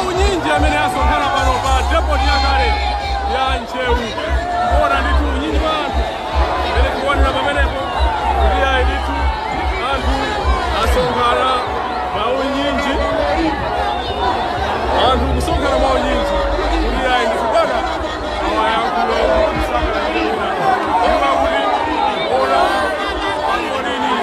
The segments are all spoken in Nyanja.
maunyinji amene asonkhana pano pa depot yakale ya Nchewu. Kuona ndithu unyinji wa anthu amene tikuonera pamenepo kuti ayi ndithu anthu asonkhana maunyinji, anthu kusonkhana maunyinji kuti ayi ndithu mpaka awayankhulo kusakalira kuti ona pangolini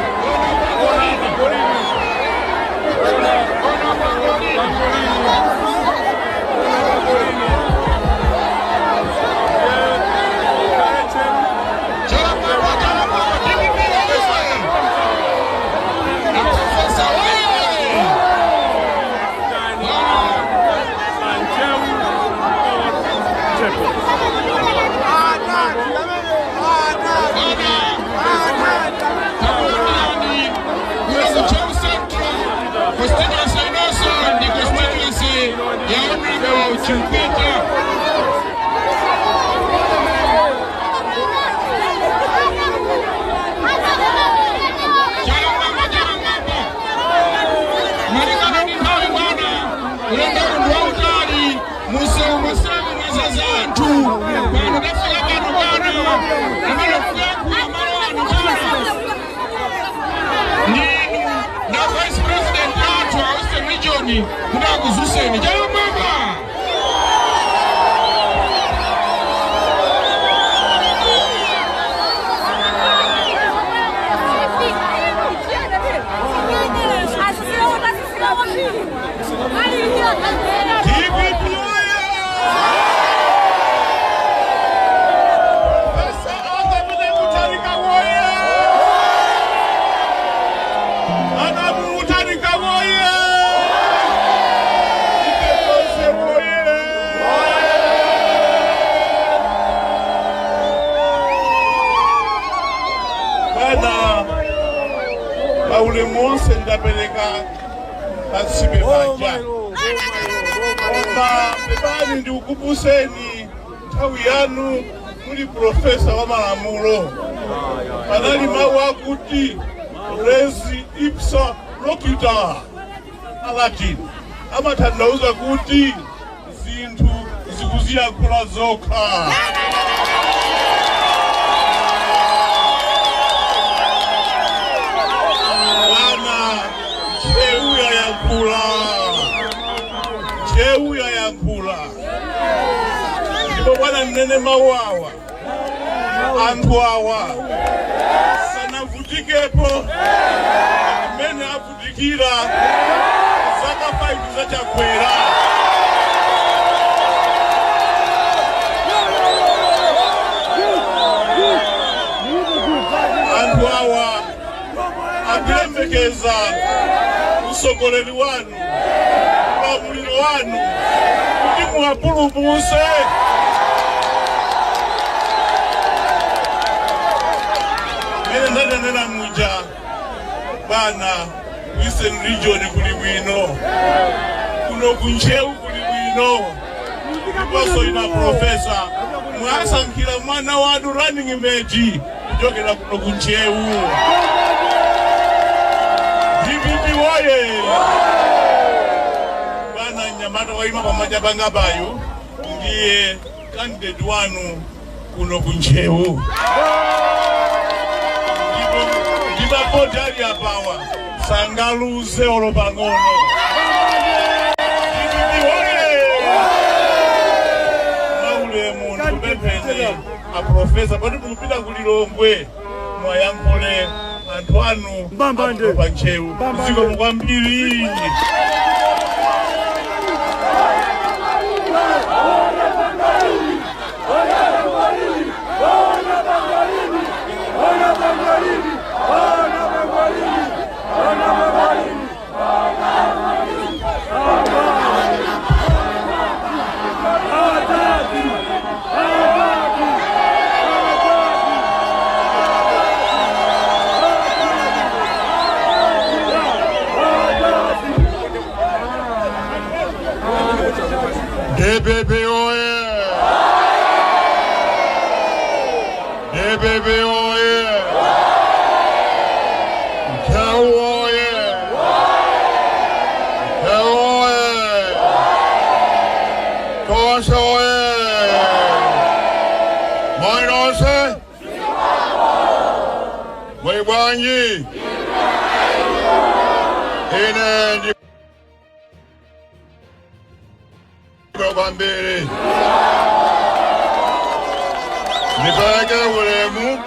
ule monse ndapeleka pasibe banja Oma bebani ndi ukupuseni nthawi yanu muli profesa wa malamulo panali mawu akuti res ipsa loquitur Latin amatanthauza kuti zinthu zikuziyankhula zokha. Nchewu yayankhula ndipo bwana mnene mawu awa anthu awa sanavutikepo amene avutikira zaka 5 zachakwera. Anthu awa akuyembekeza usogoleri wanu, ulamuliro wanu kuti muwapulumutse. Mene ndanenera muja bana Eastern Region kuli bwino, kuno kunchewu kuli bwino, ndiponso ina profesa mwasankhira mwana wanu running mate kuchokera kuno kunchewu. DPP woye! Bana Nyamata waima pamaja panga bayo ndiye candidate wanu kuno kunchewu. Ndipo potali apawa sangaluze olopang'ono. DPP woye! Maule muntu bepene a profesa pati mupita kulilongwe mwayankhule anthu anu Mbambande panchewu ziko mukwambiri. DPP oye! DPP oye! Nchewu oye! Nchewu oye! Mwibwanji ine ndi kwambiri nipeleke ulemu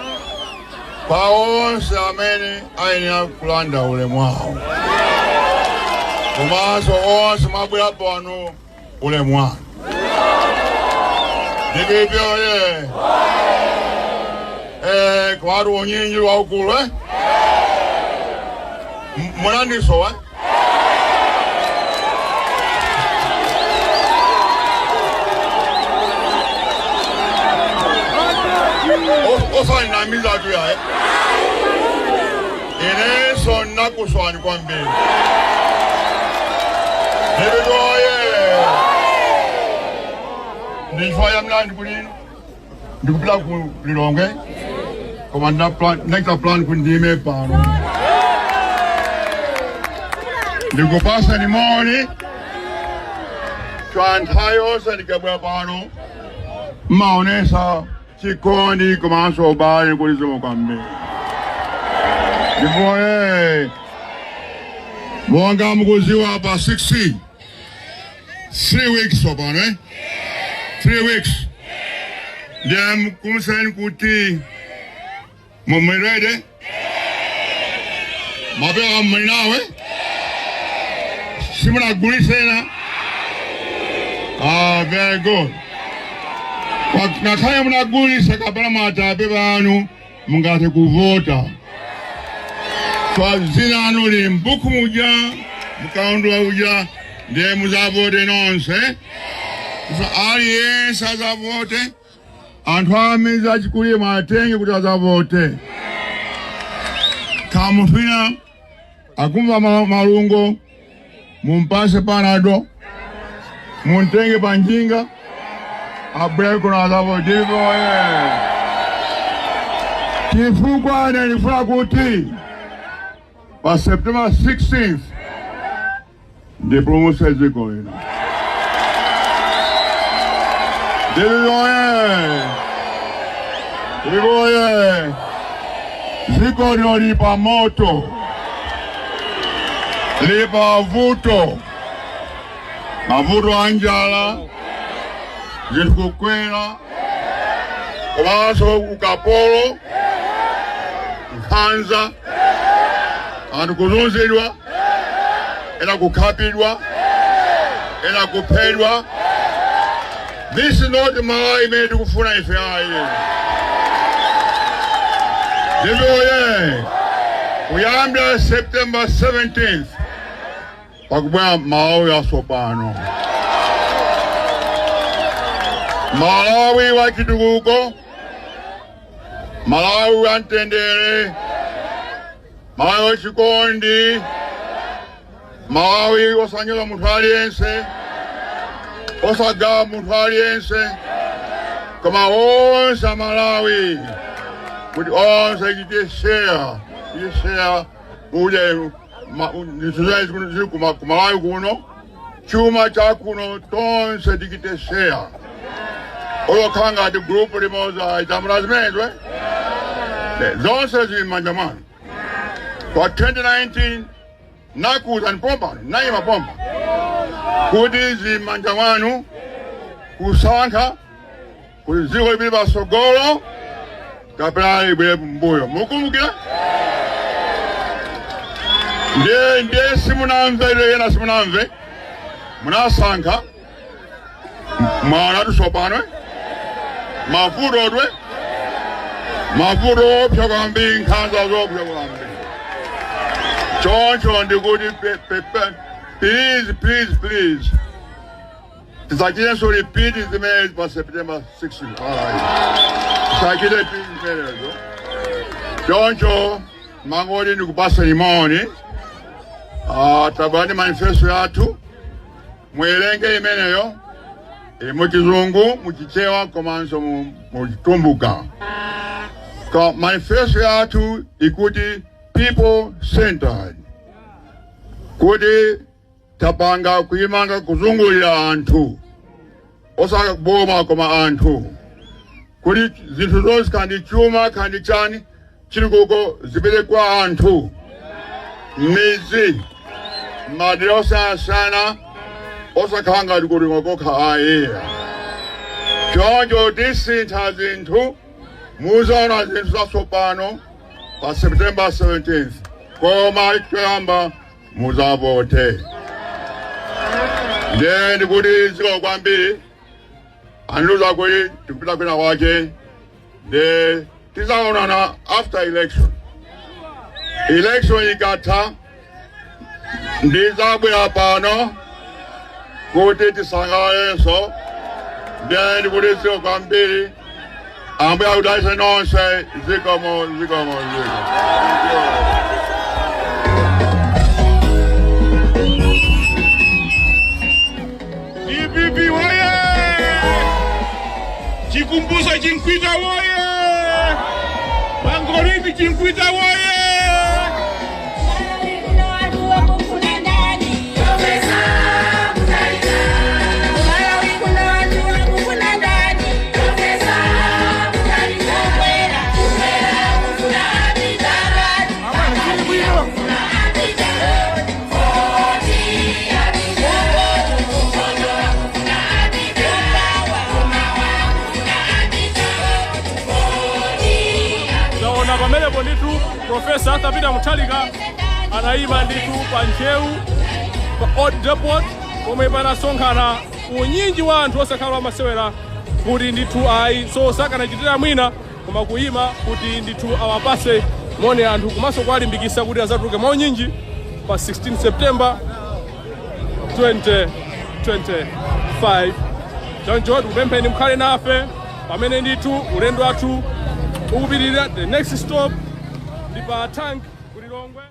kwa onse amene ayenera kulanda ulemu wawo komanso onse mwabwera pano ulemu wanu ndikipyoye kwati unyinji waukulu munandiso osani namiza tu ya ineso nakuswani kwambiri ndikipyoye ndifaya mlandi kulino ndikupila kulilongwe koma ndakita plan kundime pano ndikupasa ni moni chantayose ndikabwera pano maonesa chikondi komanso ubale kulizomo kwambiri ndipoye mwanga mukuziwa pa 6 3 weeks opano 3 weeks ndiye kumuseni kuti mumwirede mapewa mwinawe simunagulisena very good ngakhale munagulisa kapena mwatape banu mungate kuvota kwa zina anu li mbuku muja mukaundwa uja ndiye muzavote nonse aliyense azavote anthu amiza achikulie mwatenge kuti azavote kamufina akumva malungo mumpase panado muntenge panjinga abwere kuno azavote chifukwa nifuna kuti pa September 16th ndipromose ziko lino Digoye, ziko lino lipa moto, lipa vuto, mavuto anjala, zikukwela, komanso ukapolo, nkhanza, anthu kuzunzidwa, ena kukhapidwa, ena kuphedwa. This is not Malawi made to kufuna ife ayi. Digoye, kuyambira September 17th, pakubwa Malawi asopano. Malawi wa chitukuko, Malawi wa ntendere, Malawi wa chikondi, Malawi osanyola munthu aliyense, osagawa munthu aliyense, koma onse Malawi kuti onse ichite share uje nisuzai ziri kumalawi kuno chuma chakuno tonse tichite share olokanga ati group limoza itamula zimezwe zonse zili m'manja mwanu. Kwa 2019 nakuza nipomba naima pomba kuti zili m'manja mwanu kusankha kuti ziko libili basogolo kapena libile mbuyo. Mukumbukira? Ndiye simunamve ile yena simunamve munasankha mwana tusopano mavuto opya kwambiri nkhanza zopya kwambiri choncho ndikuti please tisachitenso repeat zimene pa September 16 tisachite zimenezo choncho mangoti ndikupasa limoni tabwani manifesto yathu muwerenge imeneyo muchizungu muchichewa komanso muchitumbuka. Manifesto yathu ikuti people centered, kuti tapanga kuyimanga kuzungulira anthu osaka boma koma anthu, kuti zinthu zonse kandi chuma kandi chani chilikuko zipite kwa anthu mizi madera osiyana osakhanga kuti ngokokha ayiya choncho tisintha zinthu muzaona zinthu zatsopano pa September 17th koma choyamba muzavote ndiye ndikuti ziko kwambiri andiuza kuti tikupita kwina kwake ndiye tizaonana after election ikatha ndizabwera pano kuti tisangalalenso ndiye ndikuti ziko kwambiri ambuye akudalitse nonse zikomo. DPP woye! Chikumbuso Chinkwita woye! Mangorimi Chinkwita woye! pamene nditu Profesa Arthur Peter Mutharika anayima nditu pa nchewu pa Old Depot pomwe panasonkhana unyinji wa anthu osakhala amasewera kuti nditu ayi so sakanachitira mwina koma kuyima kuti nditu awapase mone anthu komanso kuwalimbikitsa kuti azatuluke maunyinji pa 16 September 2025. Choncho tikupempheni mukhale nafe pamene nditu ulendo wathu ukupitirira. The next stop ndi pa tank ku Lilongwe.